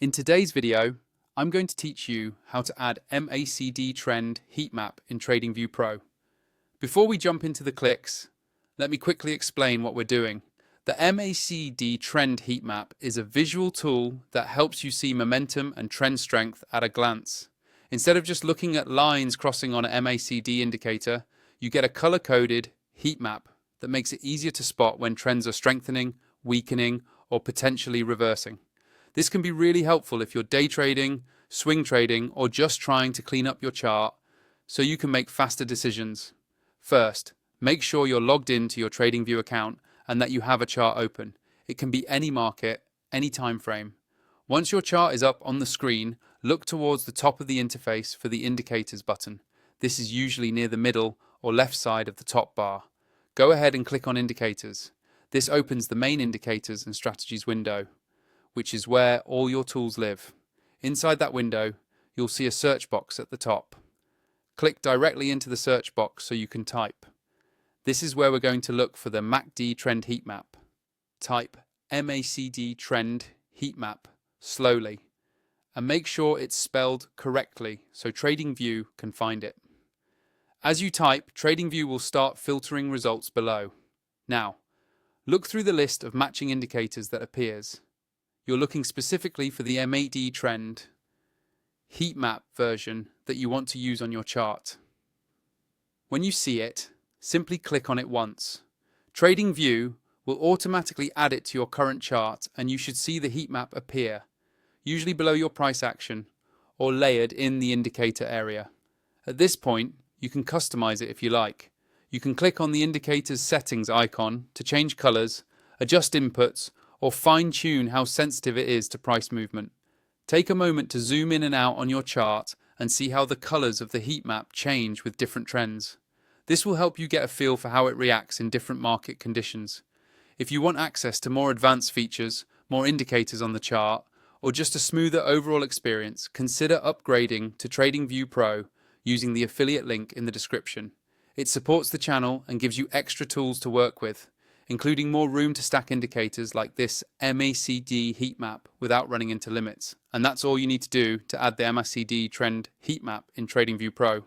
In today's video, I'm going to teach you how to add MACD Trend Heatmap in TradingView Pro. Before we jump into the clicks, let me quickly explain what we're doing. The MACD Trend Heatmap is a visual tool that helps you see momentum and trend strength at a glance. Instead of just looking at lines crossing on a MACD indicator, you get a color-coded heat map that makes it easier to spot when trends are strengthening, weakening, or potentially reversing. This can be really helpful if you're day trading, swing trading, or just trying to clean up your chart so you can make faster decisions. First, make sure you're logged into your TradingView account and that you have a chart open. It can be any market, any time frame. Once your chart is up on the screen, look towards the top of the interface for the Indicators button. This is usually near the middle or left side of the top bar. Go ahead and click on Indicators. This opens the main Indicators and Strategies window, which is where all your tools live. Inside that window, you'll see a search box at the top. Click directly into the search box so you can type. This is where we're going to look for the MACD Trend Heatmap. Type MACD Trend Heatmap slowly and make sure it's spelled correctly so TradingView can find it. As you type, TradingView will start filtering results below. Now, look through the list of matching indicators that appears. You're looking specifically for the MACD Trend Heatmap version that you want to use on your chart. When you see it, simply click on it once. TradingView will automatically add it to your current chart and you should see the heat map appear, usually below your price action or layered in the indicator area. At this point, you can customize it if you like. You can click on the indicator's settings icon to change colors, adjust inputs, or fine-tune how sensitive it is to price movement. Take a moment to zoom in and out on your chart and see how the colors of the heat map change with different trends. This will help you get a feel for how it reacts in different market conditions. If you want access to more advanced features, more indicators on the chart, or just a smoother overall experience, consider upgrading to TradingView Pro using the affiliate link in the description. It supports the channel and gives you extra tools to work with, including more room to stack indicators like this MACD heat map without running into limits. And that's all you need to do to add the MACD Trend Heatmap in TradingView Pro.